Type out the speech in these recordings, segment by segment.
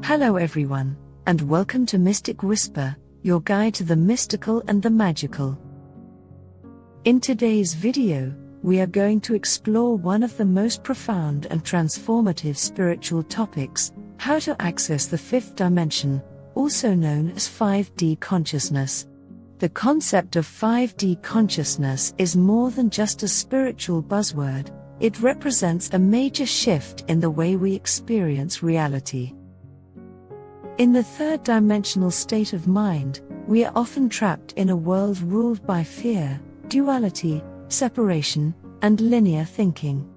Hello everyone, and welcome to Mystic Whisper, your guide to the mystical and the magical. In today's video, we are going to explore one of the most profound and transformative spiritual topics: how to access the fifth dimension, also known as 5D consciousness. The concept of 5D consciousness is more than just a spiritual buzzword. It represents a major shift in the way we experience reality. In the third dimensional state of mind, we are often trapped in a world ruled by fear, duality, separation, and linear thinking.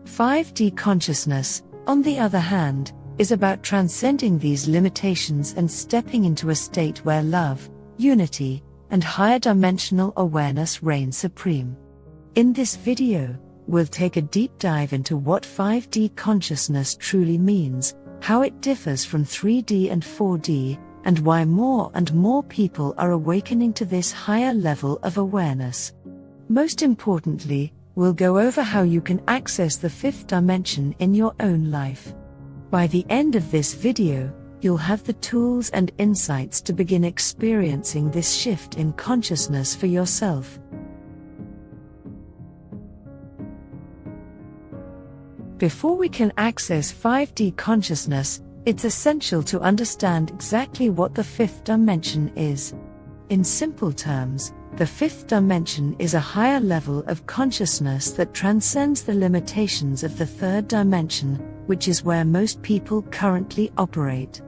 5D consciousness, on the other hand, is about transcending these limitations and stepping into a state where love, unity, and higher dimensional awareness reign supreme. In this video, we'll take a deep dive into what 5D consciousness truly means, how it differs from 3D and 4D, and why more and more people are awakening to this higher level of awareness. Most importantly, we'll go over how you can access the fifth dimension in your own life. By the end of this video, you'll have the tools and insights to begin experiencing this shift in consciousness for yourself. Before we can access 5D consciousness, it's essential to understand exactly what the fifth dimension is. In simple terms, the fifth dimension is a higher level of consciousness that transcends the limitations of the third dimension, which is where most people currently operate.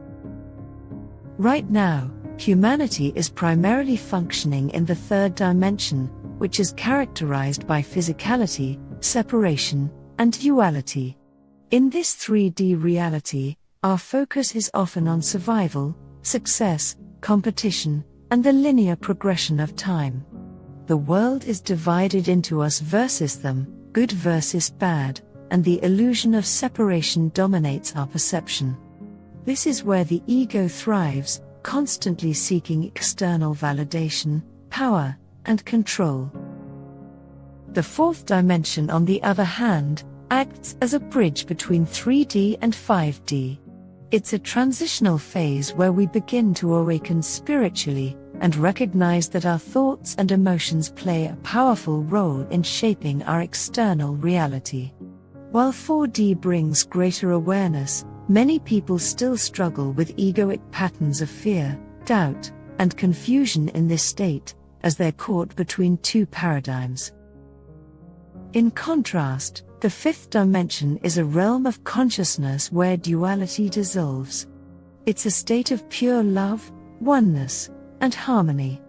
Right now, humanity is primarily functioning in the third dimension, which is characterized by physicality, separation, and duality. In this 3D reality, our focus is often on survival, success, competition, and the linear progression of time. The world is divided into us versus them, good versus bad, and the illusion of separation dominates our perception. This is where the ego thrives, constantly seeking external validation, power, and control. The fourth dimension, on the other hand, acts as a bridge between 3D and 5D. It's a transitional phase where we begin to awaken spiritually and recognize that our thoughts and emotions play a powerful role in shaping our external reality. While 4D brings greater awareness, many people still struggle with egoic patterns of fear, doubt, and confusion in this state, as they're caught between two paradigms. In contrast, the fifth dimension is a realm of consciousness where duality dissolves. It's a state of pure love, oneness, and harmony.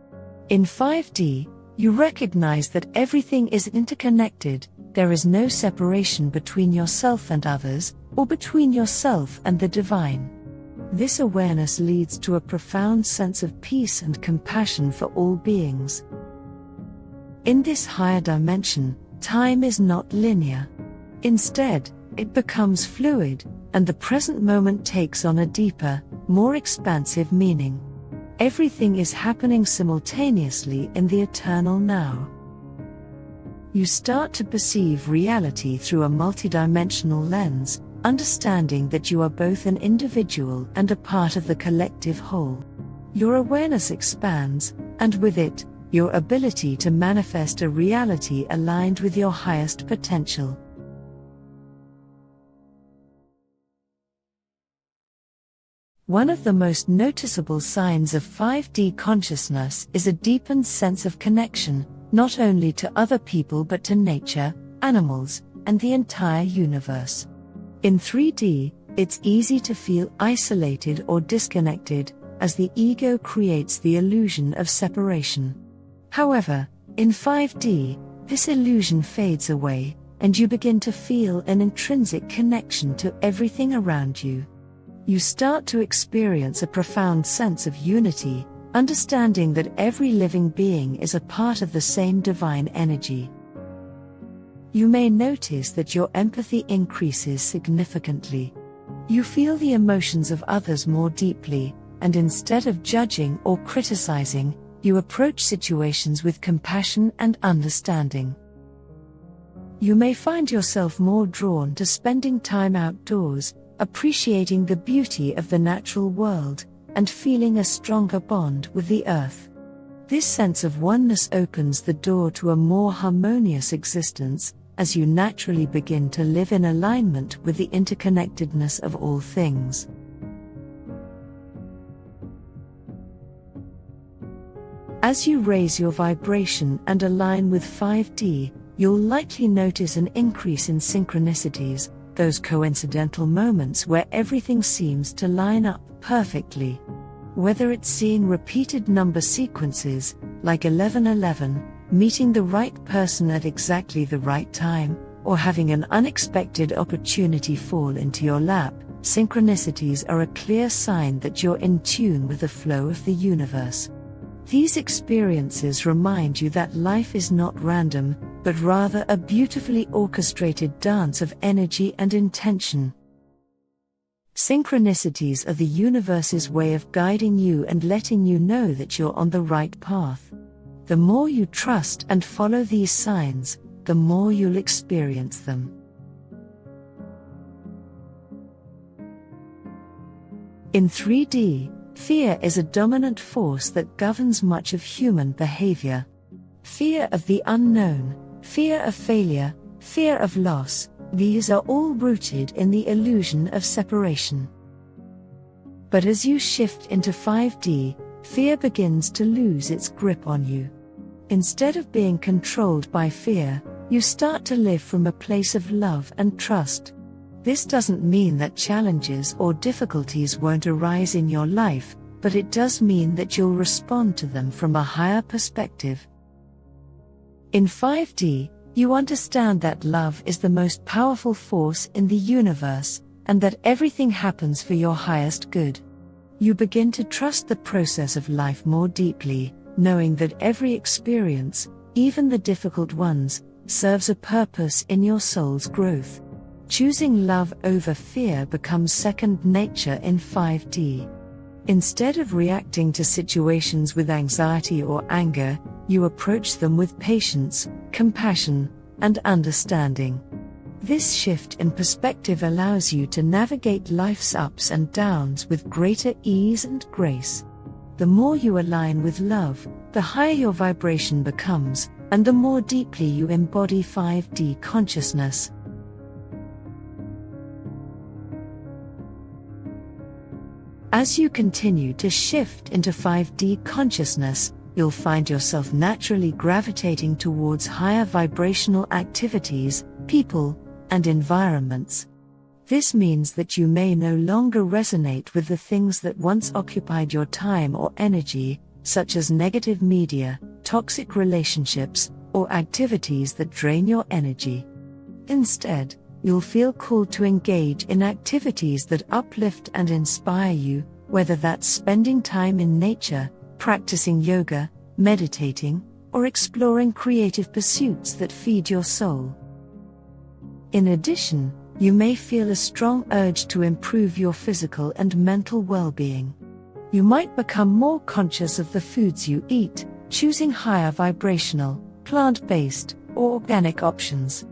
In 5D, you recognize that everything is interconnected. There is no separation between yourself and others, or between yourself and the divine. This awareness leads to a profound sense of peace and compassion for all beings. In this higher dimension, time is not linear. Instead, it becomes fluid, and the present moment takes on a deeper, more expansive meaning. Everything is happening simultaneously in the eternal now. You start to perceive reality through a multidimensional lens, understanding that you are both an individual and a part of the collective whole. Your awareness expands, and with it, your ability to manifest a reality aligned with your highest potential. One of the most noticeable signs of 5D consciousness is a deepened sense of connection, not only to other people but to nature, animals, and the entire universe. In 3D, it's easy to feel isolated or disconnected, as the ego creates the illusion of separation. However, in 5D, this illusion fades away, and you begin to feel an intrinsic connection to everything around you. You start to experience a profound sense of unity, understanding that every living being is a part of the same divine energy. You may notice that your empathy increases significantly. You feel the emotions of others more deeply, and instead of judging or criticizing, you approach situations with compassion and understanding. You may find yourself more drawn to spending time outdoors, appreciating the beauty of the natural world, and feeling a stronger bond with the earth. This sense of oneness opens the door to a more harmonious existence, as you naturally begin to live in alignment with the interconnectedness of all things. As you raise your vibration and align with 5D, you'll likely notice an increase in synchronicities, those coincidental moments where everything seems to line up perfectly. Whether it's seeing repeated number sequences, like 1111, meeting the right person at exactly the right time, or having an unexpected opportunity fall into your lap, synchronicities are a clear sign that you're in tune with the flow of the universe. These experiences remind you that life is not random, but rather a beautifully orchestrated dance of energy and intention. Synchronicities are the universe's way of guiding you and letting you know that you're on the right path. The more you trust and follow these signs, the more you'll experience them. In 3D, fear is a dominant force that governs much of human behavior. Fear of the unknown, fear of failure, fear of loss, these are all rooted in the illusion of separation. But as you shift into 5D, fear begins to lose its grip on you. Instead of being controlled by fear, you start to live from a place of love and trust. This doesn't mean that challenges or difficulties won't arise in your life, but it does mean that you'll respond to them from a higher perspective. In 5D, you understand that love is the most powerful force in the universe, and that everything happens for your highest good. You begin to trust the process of life more deeply, knowing that every experience, even the difficult ones, serves a purpose in your soul's growth. Choosing love over fear becomes second nature in 5D. Instead of reacting to situations with anxiety or anger, you approach them with patience, compassion, and understanding. This shift in perspective allows you to navigate life's ups and downs with greater ease and grace. The more you align with love, the higher your vibration becomes, and the more deeply you embody 5D consciousness. As you continue to shift into 5D consciousness, you'll find yourself naturally gravitating towards higher vibrational activities, people, and environments. This means that you may no longer resonate with the things that once occupied your time or energy, such as negative media, toxic relationships, or activities that drain your energy. Instead, you'll feel called to engage in activities that uplift and inspire you, whether that's spending time in nature, practicing yoga, meditating, or exploring creative pursuits that feed your soul. In addition, you may feel a strong urge to improve your physical and mental well-being. You might become more conscious of the foods you eat, choosing higher vibrational, plant-based, or organic options.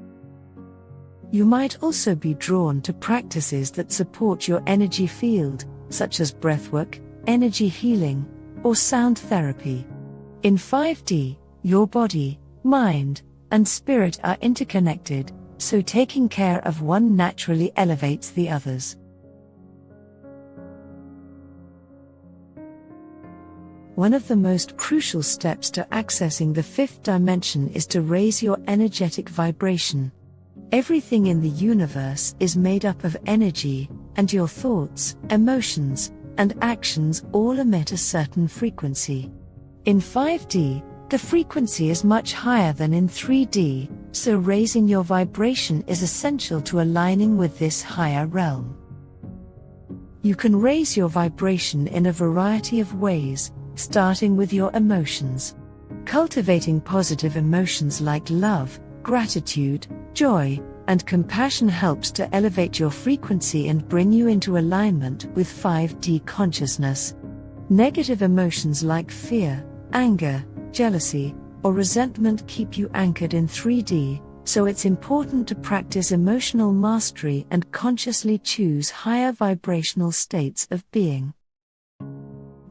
You might also be drawn to practices that support your energy field, such as breathwork, energy healing, or sound therapy. In 5D, your body, mind, and spirit are interconnected, so taking care of one naturally elevates the others. One of the most crucial steps to accessing the fifth dimension is to raise your energetic vibration. Everything in the universe is made up of energy, and your thoughts, emotions, and actions all emit a certain frequency. In 5D, the frequency is much higher than in 3D, so raising your vibration is essential to aligning with this higher realm. You can raise your vibration in a variety of ways, starting with your emotions. Cultivating positive emotions like love, gratitude, joy, and compassion helps to elevate your frequency and bring you into alignment with 5D consciousness. Negative emotions like fear, anger, jealousy, or resentment keep you anchored in 3D, so it's important to practice emotional mastery and consciously choose higher vibrational states of being.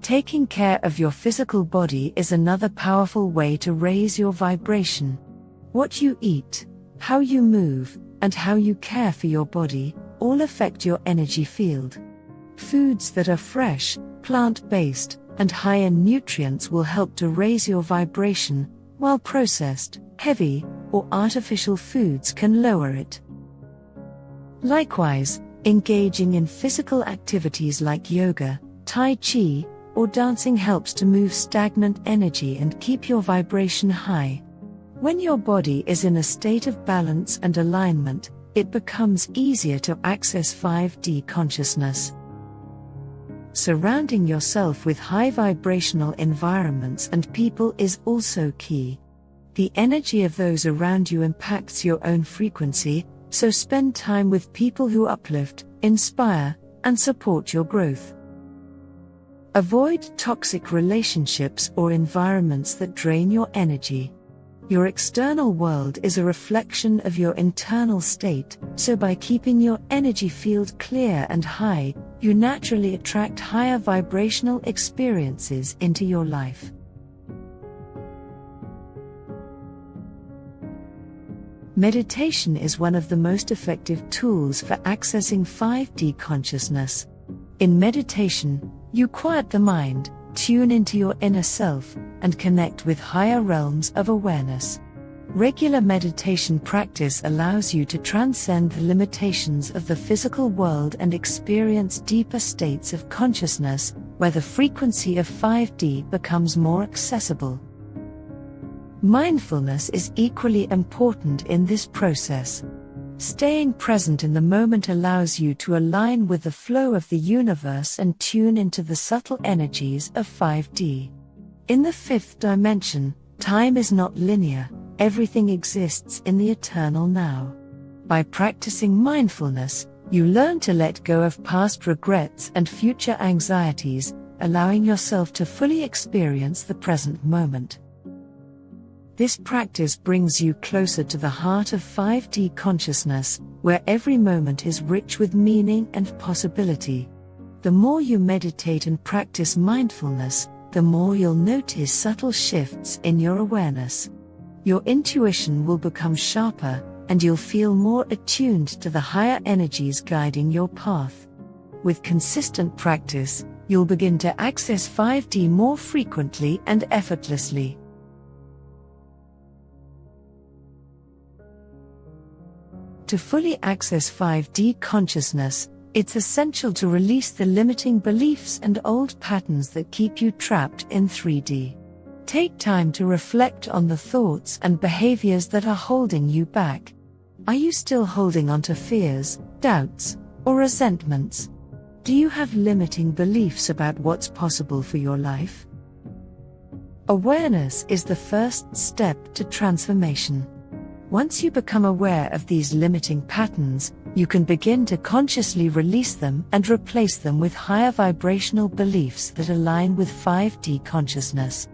Taking care of your physical body is another powerful way to raise your vibration. What you eat, how you move, and how you care for your body all affect your energy field. Foods that are fresh, plant-based, and high in nutrients will help to raise your vibration, while processed, heavy, or artificial foods can lower it. Likewise, engaging in physical activities like yoga, tai chi, or dancing helps to move stagnant energy and keep your vibration high. When your body is in a state of balance and alignment, it becomes easier to access 5D consciousness. Surrounding yourself with high vibrational environments and people is also key. The energy of those around you impacts your own frequency, so spend time with people who uplift, inspire, and support your growth. Avoid toxic relationships or environments that drain your energy. Your external world is a reflection of your internal state, so by keeping your energy field clear and high, you naturally attract higher vibrational experiences into your life. Meditation is one of the most effective tools for accessing 5D consciousness. In meditation, you quiet the mind, tune into your inner self, and connect with higher realms of awareness. Regular meditation practice allows you to transcend the limitations of the physical world and experience deeper states of consciousness, where the frequency of 5D becomes more accessible. Mindfulness is equally important in this process. Staying present in the moment allows you to align with the flow of the universe and tune into the subtle energies of 5D. In the fifth dimension, time is not linear, everything exists in the eternal now. By practicing mindfulness, you learn to let go of past regrets and future anxieties, allowing yourself to fully experience the present moment. This practice brings you closer to the heart of 5D consciousness, where every moment is rich with meaning and possibility. The more you meditate and practice mindfulness, the more you'll notice subtle shifts in your awareness. Your intuition will become sharper, and you'll feel more attuned to the higher energies guiding your path. With consistent practice, you'll begin to access 5D more frequently and effortlessly. To fully access 5D consciousness, it's essential to release the limiting beliefs and old patterns that keep you trapped in 3D. Take time to reflect on the thoughts and behaviors that are holding you back. Are you still holding on to fears, doubts, or resentments? Do you have limiting beliefs about what's possible for your life? Awareness is the first step to transformation. Once you become aware of these limiting patterns, you can begin to consciously release them and replace them with higher vibrational beliefs that align with 5D consciousness.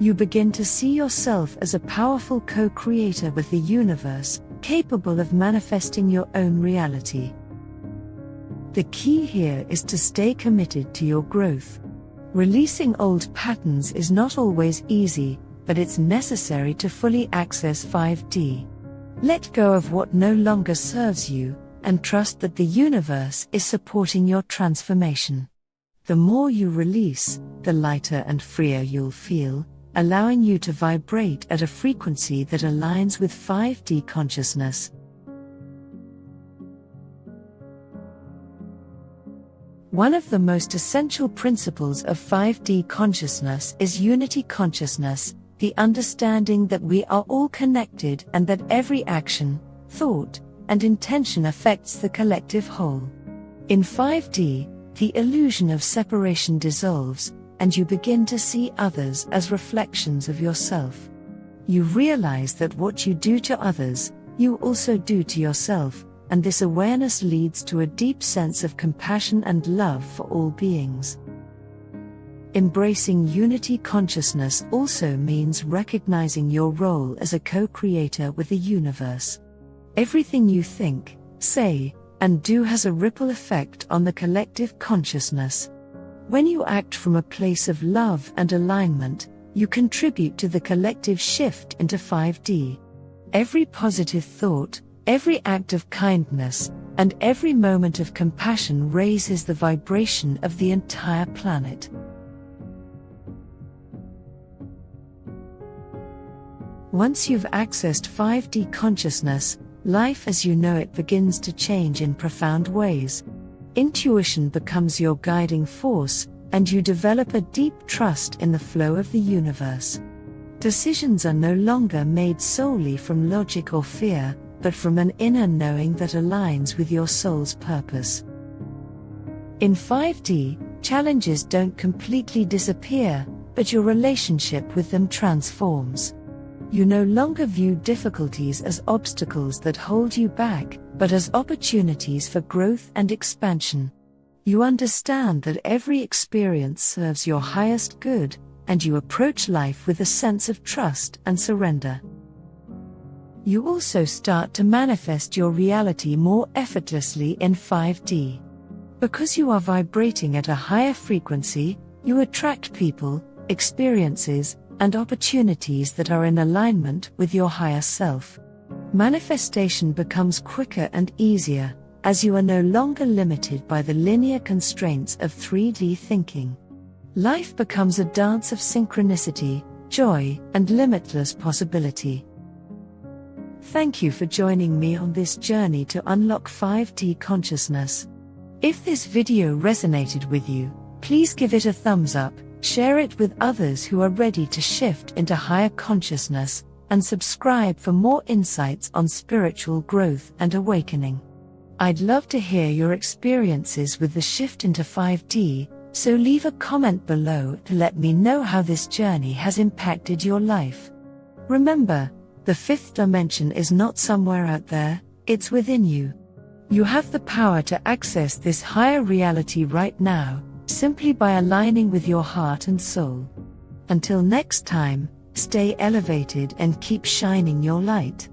You begin to see yourself as a powerful co-creator with the universe, capable of manifesting your own reality. The key here is to stay committed to your growth. Releasing old patterns is not always easy, but it's necessary to fully access 5D. Let go of what no longer serves you, and trust that the universe is supporting your transformation. The more you release, the lighter and freer you'll feel, allowing you to vibrate at a frequency that aligns with 5D consciousness. One of the most essential principles of 5D consciousness is unity consciousness, the understanding that we are all connected and that every action, thought, and intention affects the collective whole. In 5D, the illusion of separation dissolves, and you begin to see others as reflections of yourself. You realize that what you do to others, you also do to yourself, and this awareness leads to a deep sense of compassion and love for all beings. Embracing unity consciousness also means recognizing your role as a co-creator with the universe. Everything you think, say, and do has a ripple effect on the collective consciousness. When you act from a place of love and alignment, you contribute to the collective shift into 5D. Every positive thought, every act of kindness, and every moment of compassion raises the vibration of the entire planet. Once you've accessed 5D consciousness, life as you know it begins to change in profound ways. Intuition becomes your guiding force, and you develop a deep trust in the flow of the universe. Decisions are no longer made solely from logic or fear, but from an inner knowing that aligns with your soul's purpose. In 5D, challenges don't completely disappear, but your relationship with them transforms. You no longer view difficulties as obstacles that hold you back, but as opportunities for growth and expansion. You understand that every experience serves your highest good, and you approach life with a sense of trust and surrender. You also start to manifest your reality more effortlessly in 5D. Because you are vibrating at a higher frequency, you attract people, experiences, and opportunities that are in alignment with your higher self. Manifestation becomes quicker and easier, as you are no longer limited by the linear constraints of 3D thinking. Life becomes a dance of synchronicity, joy, and limitless possibility. Thank you for joining me on this journey to unlock 5D consciousness. If this video resonated with you, please give it a thumbs up, share it with others who are ready to shift into higher consciousness, and subscribe for more insights on spiritual growth and awakening. I'd love to hear your experiences with the shift into 5D, so leave a comment below to let me know how this journey has impacted your life. Remember, the fifth dimension is not somewhere out there, it's within you. You have the power to access this higher reality right now, simply by aligning with your heart and soul. Until next time, stay elevated and keep shining your light.